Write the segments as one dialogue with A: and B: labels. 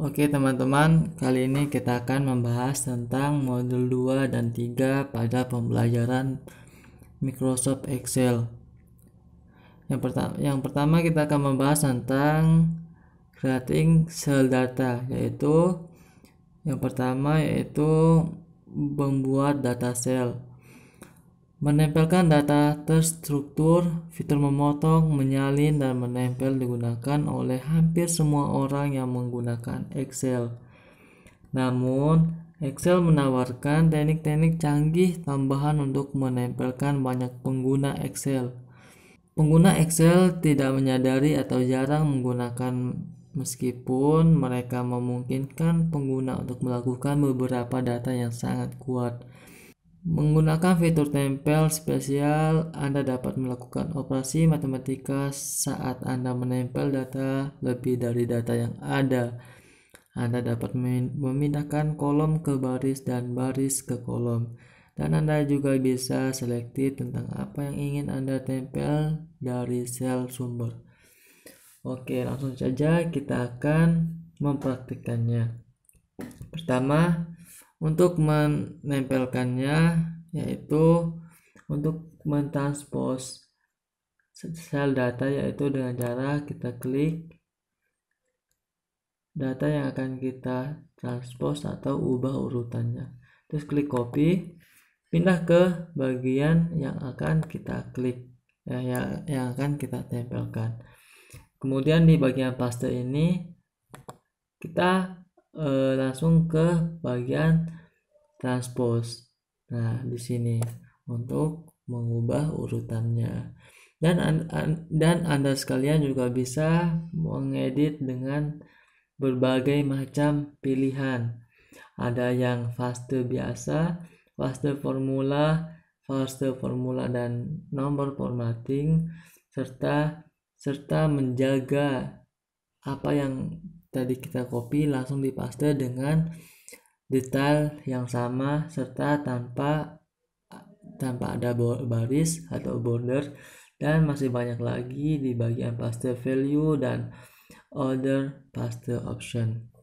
A: Oke teman-teman, kali ini kita akan membahas tentang modul 2 dan 3 pada pembelajaran Microsoft Excel. Yang pertama kita akan membahas tentang creating cell data, yaitu membuat data cell. Menempelkan data terstruktur, fitur memotong, menyalin, dan menempel digunakan oleh hampir semua orang yang menggunakan Excel. Namun, Excel menawarkan teknik-teknik canggih tambahan untuk menempelkan banyak pengguna Excel. Pengguna Excel tidak menyadari atau jarang menggunakan, meskipun mereka memungkinkan pengguna untuk melakukan beberapa data yang sangat kuat. Menggunakan fitur tempel spesial, Anda dapat melakukan operasi matematika saat Anda menempel data lebih dari data yang ada. Anda dapat memindahkan kolom ke baris dan baris ke kolom. Dan Anda juga bisa selektif tentang apa yang ingin Anda tempel dari sel sumber. Oke, langsung saja kita akan mempraktikkannya. Pertama, untuk menempelkannya, yaitu untuk mentranspose sel data, yaitu dengan cara kita klik data yang akan kita transpose atau ubah urutannya, terus klik copy, pindah ke bagian yang akan kita klik, yang akan kita tempelkan. Kemudian di bagian paste ini kita langsung ke bagian transpose. Nah, di sini untuk mengubah urutannya. Dan Anda sekalian juga bisa mengedit dengan berbagai macam pilihan. Ada yang fase biasa, fase formula dan nomor formatting, serta menjaga apa yang tadi kita copy langsung dipaste dengan detail yang sama serta tanpa ada baris atau border, dan masih banyak lagi di bagian paste value dan other paste option.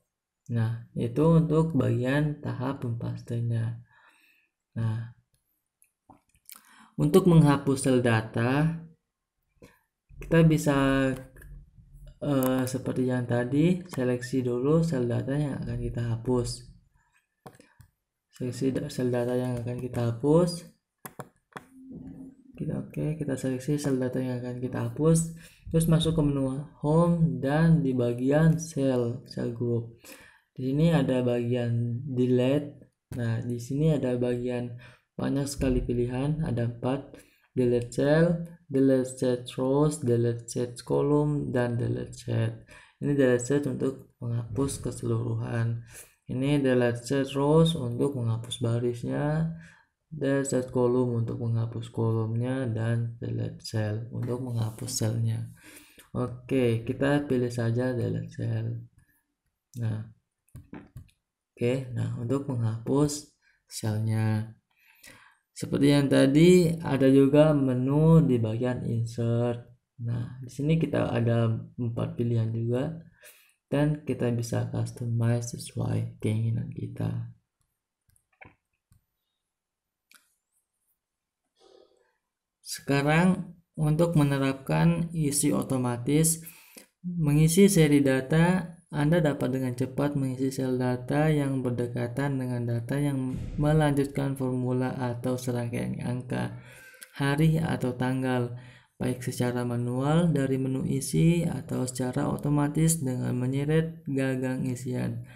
A: Nah, itu untuk bagian tahap mempastenya. Nah, untuk menghapus sel data, kita bisa seperti yang tadi, seleksi dulu sel data yang akan kita hapus. Seleksi sel data yang akan kita hapus. Kita seleksi sel data yang akan kita hapus. Terus masuk ke menu home dan di bagian cell group. Di sini ada bagian delete. Nah, di sini ada bagian banyak sekali pilihan, ada 4. Delete cell, delete set rows, delete set column, dan delete set. Ini delete set untuk menghapus keseluruhan. Ini delete set rows untuk menghapus barisnya, delete set column untuk menghapus kolomnya, dan delete cell untuk menghapus selnya. Oke, kita pilih saja delete cell. Nah, untuk menghapus selnya, seperti yang tadi, ada juga menu di bagian insert. Nah, di sini kita ada 4 pilihan juga, dan kita bisa customize sesuai keinginan kita. Sekarang untuk menerapkan isi otomatis mengisi seri data, Anda dapat dengan cepat mengisi sel data yang berdekatan dengan data yang melanjutkan formula atau serangkaian angka, hari atau tanggal, baik secara manual dari menu isi atau secara otomatis dengan menyeret gagang isian.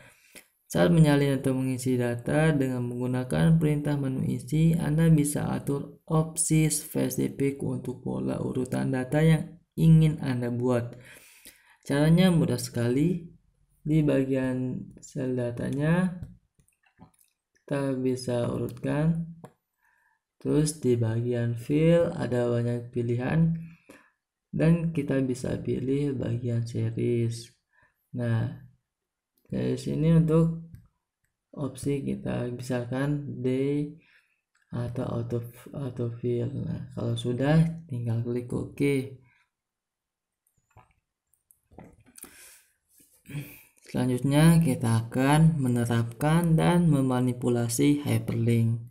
A: Saat menyalin atau mengisi data dengan menggunakan perintah menu isi, Anda bisa atur opsi spesifik untuk pola urutan data yang ingin Anda buat. Caranya mudah sekali. Di bagian sel datanya kita bisa urutkan. Terus di bagian fill ada banyak pilihan dan kita bisa pilih bagian series. Nah, dari sini untuk opsi kita misalkan day atau auto fill. Nah, kalau sudah tinggal klik OK. Selanjutnya kita akan menerapkan dan memanipulasi hyperlink.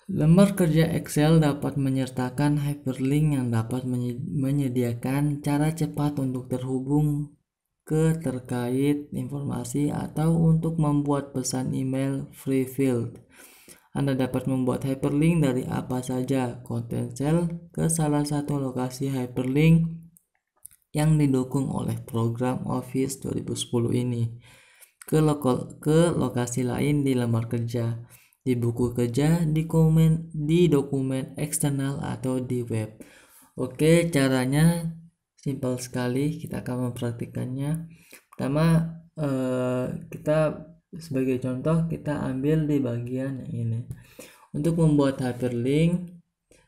A: Lembar kerja Excel dapat menyertakan hyperlink yang dapat menyediakan cara cepat untuk terhubung ke terkait informasi atau untuk membuat pesan email free field. Anda dapat membuat hyperlink dari apa saja konten sel ke salah satu lokasi hyperlink yang didukung oleh program Office 2010 ini ke lokasi lain di lembar kerja, di buku kerja, di dokumen eksternal atau di web. Oke, caranya simpel sekali, kita akan mempraktikkannya. Pertama, kita sebagai contoh kita ambil di bagian yang ini. Untuk membuat hyperlink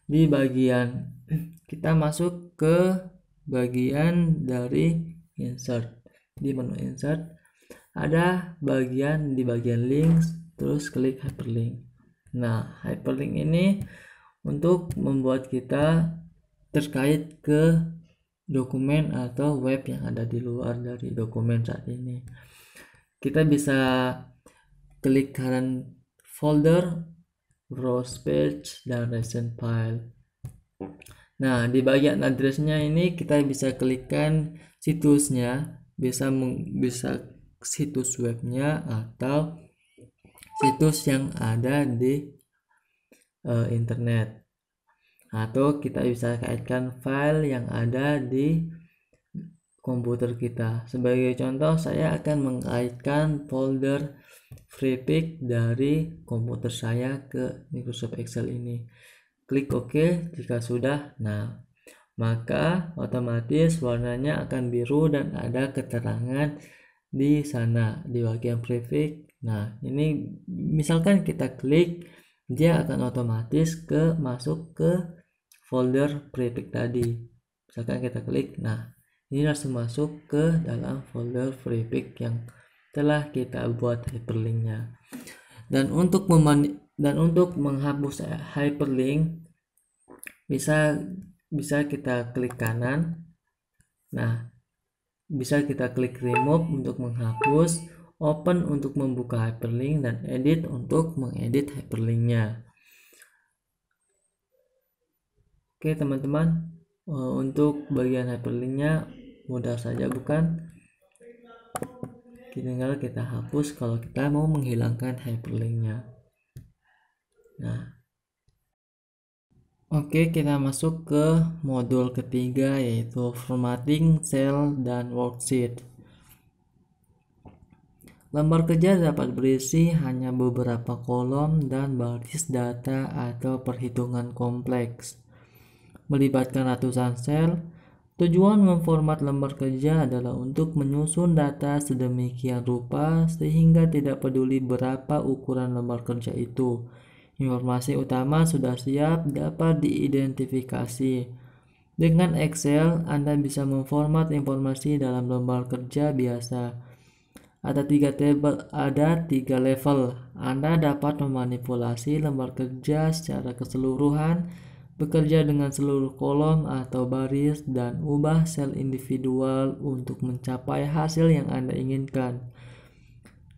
A: di bagian kita masuk ke bagian dari insert. Di menu insert ada bagian di bagian links, terus klik hyperlink. Nah, hyperlink ini untuk membuat kita terkait ke dokumen atau web yang ada di luar dari dokumen saat ini. Kita bisa klik current folder, browse page, dan recent file. Nah, di bagian addressnya ini kita bisa klikkan situsnya, bisa situs webnya atau situs yang ada di internet, atau kita bisa kaitkan file yang ada di komputer kita. Sebagai contoh, saya akan mengaitkan folder FreePic dari komputer saya ke Microsoft Excel ini. Klik OK jika sudah. Nah, maka otomatis warnanya akan biru dan ada keterangan di sana di bagian prefix. Nah, ini misalkan kita klik, dia akan otomatis masuk ke folder prefix tadi. Misalkan kita klik, nah ini langsung masuk ke dalam folder prefix yang telah kita buat hyperlinknya. Dan untuk menghapus hyperlink bisa kita klik kanan. Nah, bisa kita klik remove untuk menghapus, open untuk membuka hyperlink, dan edit untuk mengedit hyperlinknya. Oke teman-teman, untuk bagian hyperlinknya mudah saja bukan? Tinggal kita hapus kalau kita mau menghilangkan hyperlinknya. Nah, oke, kita masuk ke modul ketiga, yaitu formatting cell dan worksheet. Lembar kerja dapat berisi hanya beberapa kolom dan baris data atau perhitungan kompleks, melibatkan ratusan sel. Tujuan memformat lembar kerja adalah untuk menyusun data sedemikian rupa sehingga tidak peduli berapa ukuran lembar kerja itu, informasi utama sudah siap dapat diidentifikasi. Dengan Excel, Anda bisa memformat informasi dalam lembar kerja biasa. Ada tiga level. Anda dapat memanipulasi lembar kerja secara keseluruhan, bekerja dengan seluruh kolom atau baris, dan ubah sel individual untuk mencapai hasil yang Anda inginkan.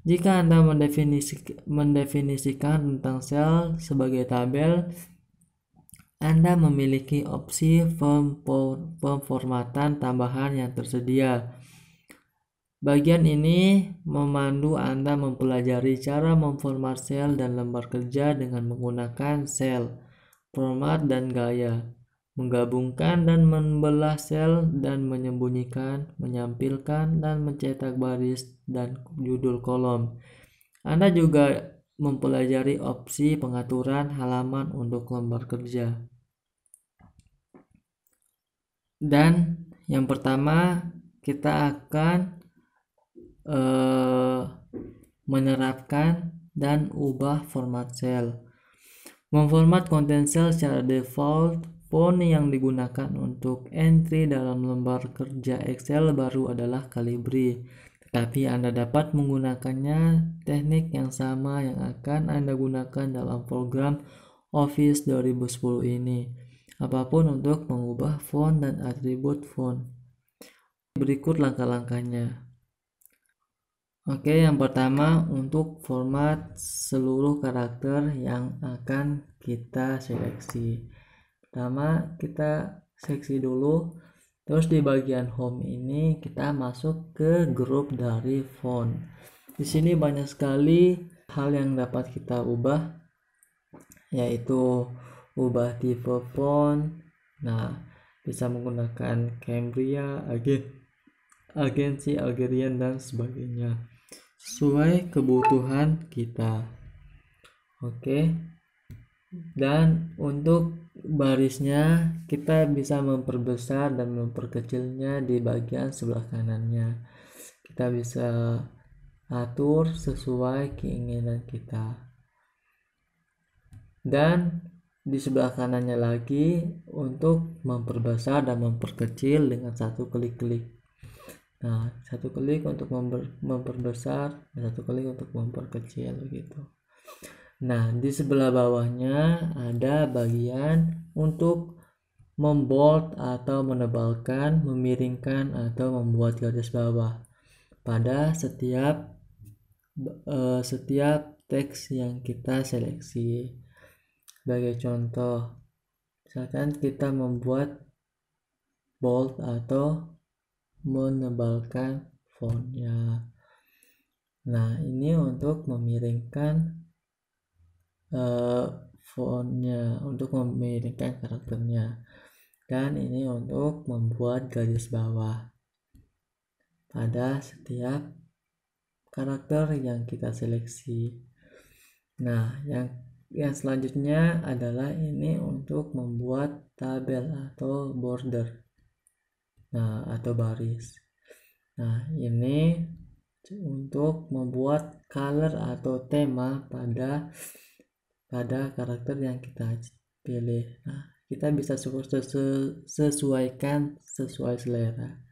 A: Jika Anda mendefinisikan tentang sel sebagai tabel, Anda memiliki opsi pemformatan tambahan yang tersedia. Bagian ini memandu Anda mempelajari cara memformat sel dan lembar kerja dengan menggunakan sel, format, dan gaya, menggabungkan dan membelah sel, dan menyembunyikan, menyampilkan, dan mencetak baris dan judul kolom. Anda juga mempelajari opsi pengaturan halaman untuk lembar kerja. Dan yang pertama, kita akan menerapkan dan ubah format sel. Memformat konten sel secara default, font yang digunakan untuk entry dalam lembar kerja Excel baru adalah Calibri. Tetapi Anda dapat menggunakannya teknik yang sama yang akan Anda gunakan dalam program Office 2010 ini. Apapun untuk mengubah font dan atribut font. Berikut langkah-langkahnya. Oke, yang pertama untuk format seluruh karakter yang akan kita seleksi. Pertama kita seleksi dulu, terus di bagian home ini kita masuk ke grup dari font. Di sini banyak sekali hal yang dapat kita ubah, yaitu ubah tipe font. Nah, bisa menggunakan Cambria, agensi Algerian dan sebagainya sesuai kebutuhan kita. Oke. Dan untuk barisnya kita bisa memperbesar dan memperkecilnya di bagian sebelah kanannya. Kita bisa atur sesuai keinginan kita. Dan di sebelah kanannya lagi untuk memperbesar dan memperkecil dengan satu klik-klik. Nah, satu klik untuk memperbesar dan satu klik untuk memperkecil begitu. Nah, di sebelah bawahnya ada bagian untuk membold atau menebalkan, memiringkan atau membuat garis bawah pada setiap teks yang kita seleksi. Sebagai contoh, misalkan kita membuat bold atau menebalkan fontnya. Nah, ini untuk memiringkan fontnya, untuk memiringkan karakternya, dan ini untuk membuat garis bawah pada setiap karakter yang kita seleksi. Nah, yang selanjutnya adalah ini untuk membuat tabel atau border. Nah, atau baris. Nah, ini untuk membuat color atau tema pada karakter yang kita pilih. Nah, kita bisa sesuaikan sesuai selera.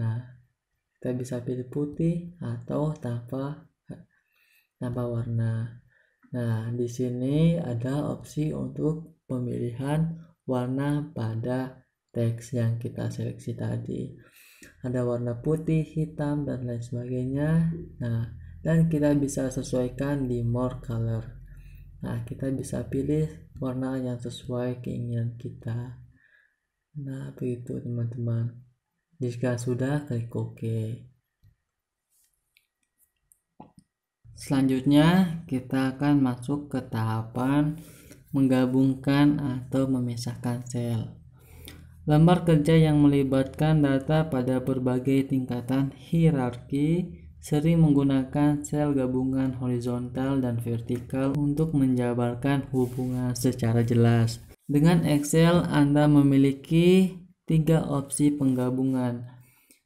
A: Nah, kita bisa pilih putih atau tanpa warna. Nah, di sini ada opsi untuk pemilihan warna pada teks yang kita seleksi tadi. Ada warna putih, hitam, dan lain sebagainya. Nah, dan kita bisa sesuaikan di more color. Nah, kita bisa pilih warna yang sesuai keinginan kita. Nah, begitu teman-teman. Jika sudah, klik OK. Selanjutnya, kita akan masuk ke tahapan menggabungkan atau memisahkan sel. Lembar kerja yang melibatkan data pada berbagai tingkatan hierarki sering menggunakan sel gabungan horizontal dan vertikal untuk menjabarkan hubungan secara jelas. Dengan Excel, Anda memiliki 3 opsi penggabungan.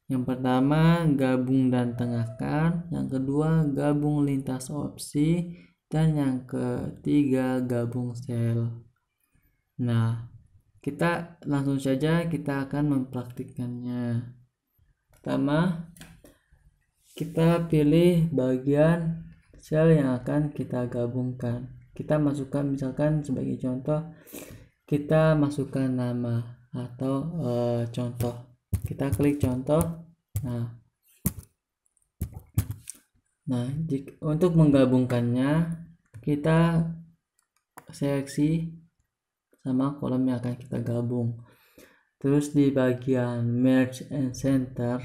A: Yang pertama, gabung dan tengahkan. Yang kedua, gabung lintas opsi. Dan yang ketiga, gabung sel. Nah, kita langsung saja kita akan mempraktikkannya. Pertama, kita pilih bagian sel yang akan kita gabungkan. Kita masukkan, misalkan sebagai contoh, kita masukkan nama atau contoh. Kita klik contoh. Nah, untuk menggabungkannya kita seleksi sama kolom yang akan kita gabung. Terus di bagian merge and center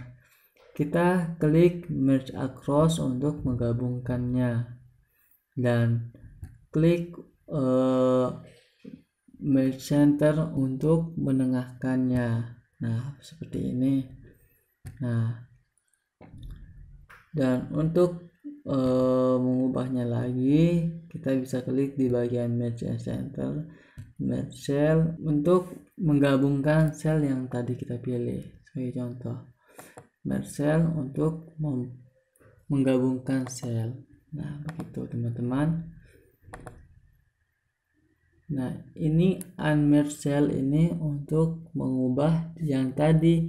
A: kita klik merge across untuk menggabungkannya, dan klik merge center untuk menengahkannya. Nah, seperti ini. Nah, dan untuk mengubahnya lagi kita bisa klik di bagian merge and center, merge cell untuk menggabungkan sel yang tadi kita pilih. Sebagai contoh, merge cell untuk menggabungkan sel. Nah, begitu teman-teman. Nah, ini unmerge cell ini untuk mengubah yang tadi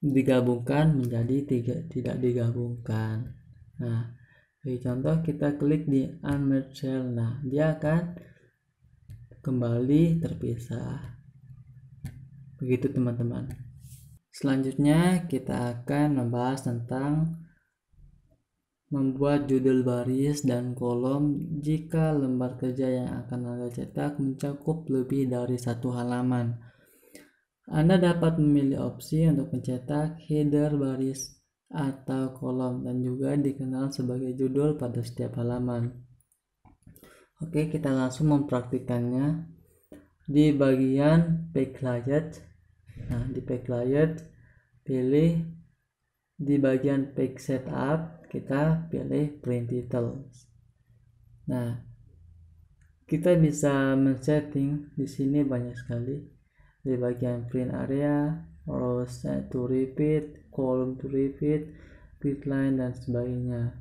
A: digabungkan menjadi tidak digabungkan. Nah, sebagai contoh kita klik di unmerge cell. Nah, dia akan kembali terpisah. Begitu teman-teman. Selanjutnya kita akan membahas tentang membuat judul baris dan kolom jika lembar kerja yang akan Anda cetak mencakup lebih dari satu halaman. Anda dapat memilih opsi untuk mencetak header baris atau kolom dan juga dikenal sebagai judul pada setiap halaman. Oke, kita langsung mempraktikkannya di bagian backlight. Nah, di backlight pilih di bagian page setup, kita pilih print details. Nah, kita bisa men-setting di sini banyak sekali. Di bagian print area, rows to repeat, column to repeat, grid line dan sebagainya.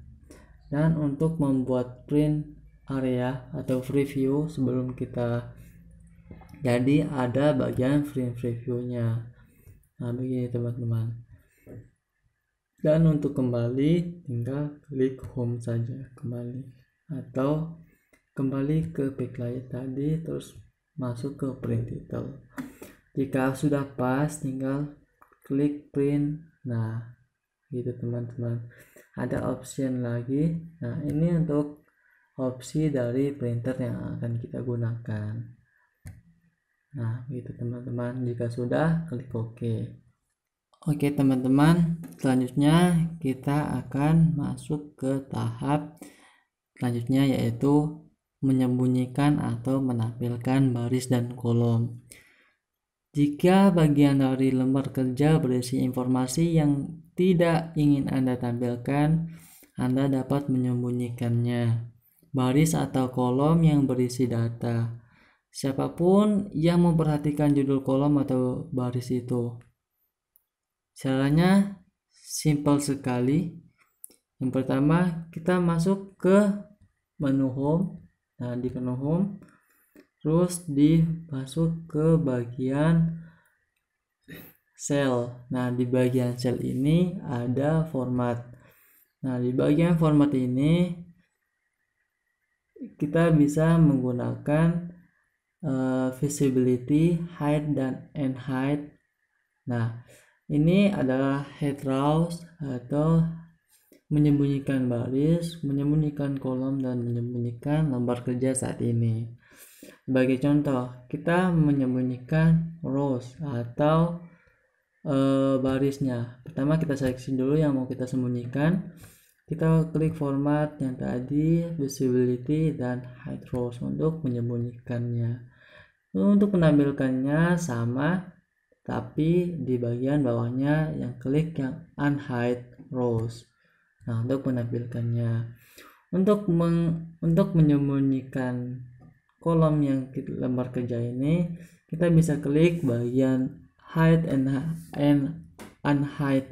A: Dan untuk membuat print area atau preview sebelum kita jadi ada bagian print preview-nya. Nah, begini teman-teman. Dan untuk kembali tinggal klik home saja kembali, atau kembali ke backlight tadi terus masuk ke print detail. Jika sudah pas tinggal klik print. Nah, gitu teman-teman. Ada option lagi. Nah, ini untuk opsi dari printer yang akan kita gunakan. Nah, gitu teman-teman. Jika sudah, klik OK. Oke teman-teman, selanjutnya kita akan masuk ke tahap selanjutnya, yaitu menyembunyikan atau menampilkan baris dan kolom. Jika bagian dari lembar kerja berisi informasi yang tidak ingin Anda tampilkan, Anda dapat menyembunyikannya. Baris atau kolom yang berisi data. Siapapun yang memperhatikan judul kolom atau baris itu. Caranya simpel sekali. Yang pertama, kita masuk ke menu home. Nah, di menu home terus masuk ke bagian cell. Nah, di bagian cell ini ada format. Nah, di bagian format ini kita bisa menggunakan visibility, hide dan unhide. Nah, ini adalah hide rows atau menyembunyikan baris, menyembunyikan kolom dan menyembunyikan lembar kerja saat ini. Sebagai contoh, kita menyembunyikan rows atau barisnya. Pertama kita seleksi dulu yang mau kita sembunyikan. Kita klik format yang tadi, visibility dan hide rows untuk menyembunyikannya. Untuk menampilkannya sama, tapi di bagian bawahnya yang klik yang unhide rows. Nah, untuk menampilkannya, untuk menyembunyikan kolom yang lembar kerja ini, kita bisa klik bagian hide and unhide,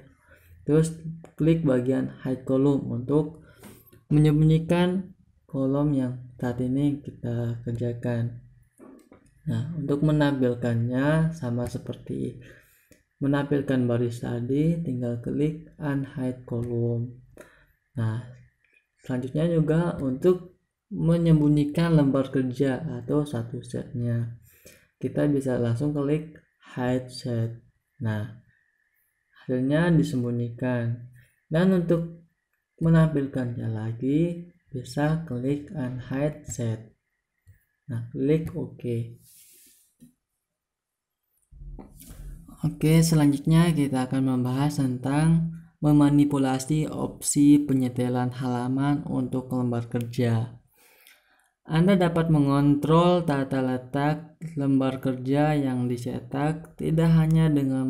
A: terus klik bagian hide column untuk menyembunyikan kolom yang saat ini kita kerjakan. Nah, untuk menampilkannya sama seperti menampilkan baris tadi, tinggal klik unhide column. Nah, selanjutnya juga untuk menyembunyikan lembar kerja atau satu setnya, kita bisa langsung klik hide set. Nah, hasilnya disembunyikan. Dan untuk menampilkannya lagi bisa klik unhide set. Nah, klik OK. Oke, selanjutnya kita akan membahas tentang memanipulasi opsi penyetelan halaman untuk lembar kerja. Anda dapat mengontrol tata letak lembar kerja yang dicetak tidak hanya dengan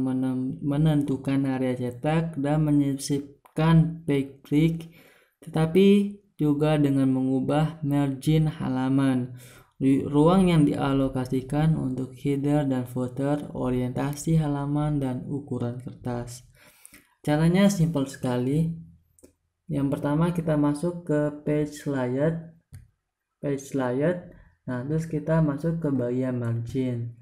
A: menentukan area cetak dan menyisipkan backtick, tetapi juga dengan mengubah margin halaman, ruang yang dialokasikan untuk header dan footer, orientasi halaman, dan ukuran kertas. Caranya simpel sekali. Yang pertama kita masuk ke page layout. Nah, terus kita masuk ke bagian margin.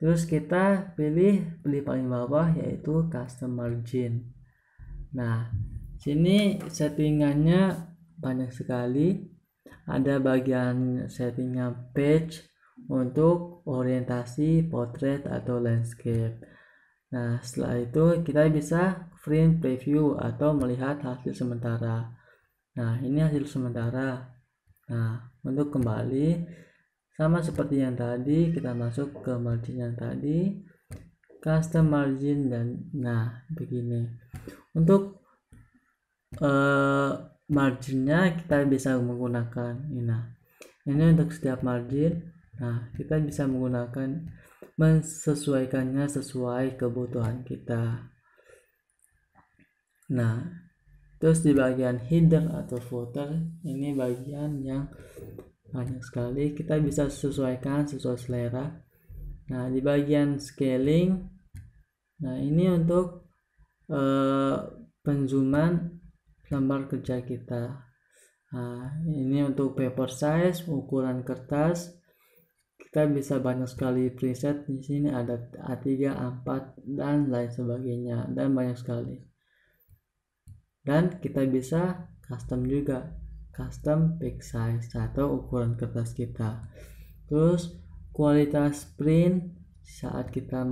A: Terus kita pilih paling bawah yaitu custom margin. Nah, sini settingannya banyak sekali. Ada bagian settingan page untuk orientasi, portrait atau landscape. Nah, setelah itu kita bisa print preview atau melihat hasil sementara. Nah, ini hasil sementara. Nah, untuk kembali sama seperti yang tadi, kita masuk ke margin yang tadi, custom margin, dan nah begini. Untuk marginnya kita bisa menggunakan ini. Nah, ini untuk setiap margin. Nah, kita bisa menggunakan mensesuaikannya sesuai kebutuhan kita. Nah, terus di bagian header atau footer, ini bagian yang banyak sekali, kita bisa sesuaikan sesuai selera. Nah, di bagian scaling, nah ini untuk penzooman lembar kerja kita. Nah, ini untuk paper size, ukuran kertas. Kita bisa banyak sekali preset. Di sini ada A3, A4 dan lain sebagainya, dan banyak sekali. Dan kita bisa custom juga, custom pack size atau ukuran kertas kita. Terus kualitas print saat kita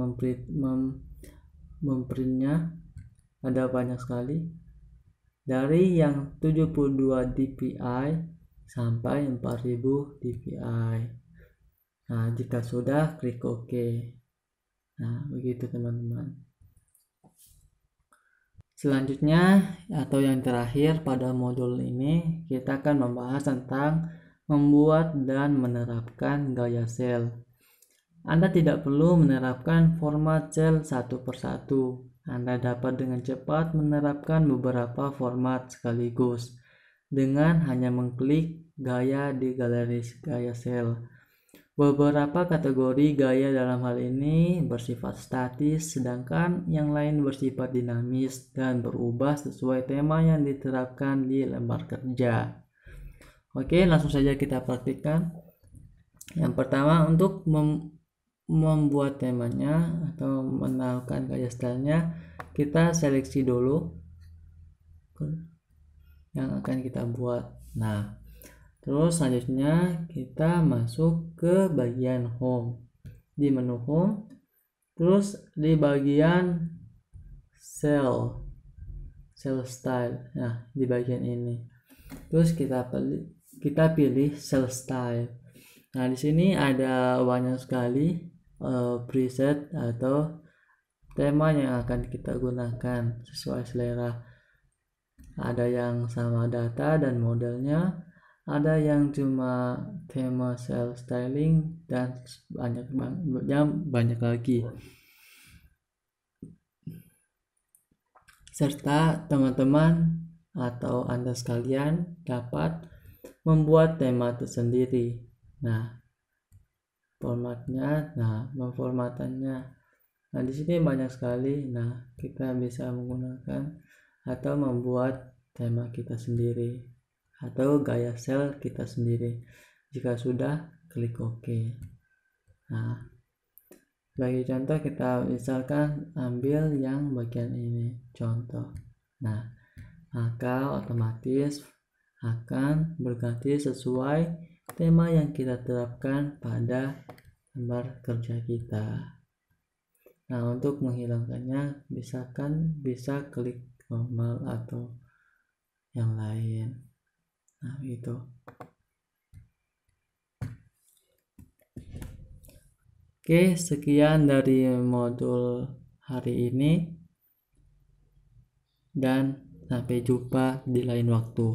A: memprintnya ada banyak sekali, dari yang 72 dpi sampai 4000 dpi. Nah, jika sudah, klik OK. Nah, begitu teman-teman. Selanjutnya atau yang terakhir pada modul ini, kita akan membahas tentang membuat dan menerapkan gaya sel. Anda tidak perlu menerapkan format sel satu persatu. Anda dapat dengan cepat menerapkan beberapa format sekaligus dengan hanya mengklik gaya di galeri gaya sel. Beberapa kategori gaya dalam hal ini bersifat statis, sedangkan yang lain bersifat dinamis dan berubah sesuai tema yang diterapkan di lembar kerja. Oke, langsung saja kita praktikkan. Yang pertama, untuk membuat temanya atau menaruhkan gaya stylenya, kita seleksi dulu yang akan kita buat. Nah, terus selanjutnya kita masuk ke bagian home. Di menu home, terus di bagian cell style. Nah, di bagian ini. Terus kita pilih cell style. Nah, di sini ada banyak sekali preset atau tema yang akan kita gunakan sesuai selera. Ada yang sama data dan modelnya, ada yang cuma tema cell styling, dan banyak lagi. Serta teman-teman atau Anda sekalian dapat membuat tema tersendiri. Nah, formatnya, memformatannya. Nah, di sini banyak sekali. Nah, kita bisa menggunakan atau membuat tema kita sendiri atau gaya sel kita sendiri. Jika sudah, klik OK. Nah, sebagai contoh, kita misalkan ambil yang bagian ini contoh. Nah, maka otomatis akan berganti sesuai tema yang kita terapkan pada lembar kerja kita. Nah, untuk menghilangkannya bisa klik normal atau yang lain. Nah, itu. Oke, sekian dari modul hari ini, dan sampai jumpa di lain waktu.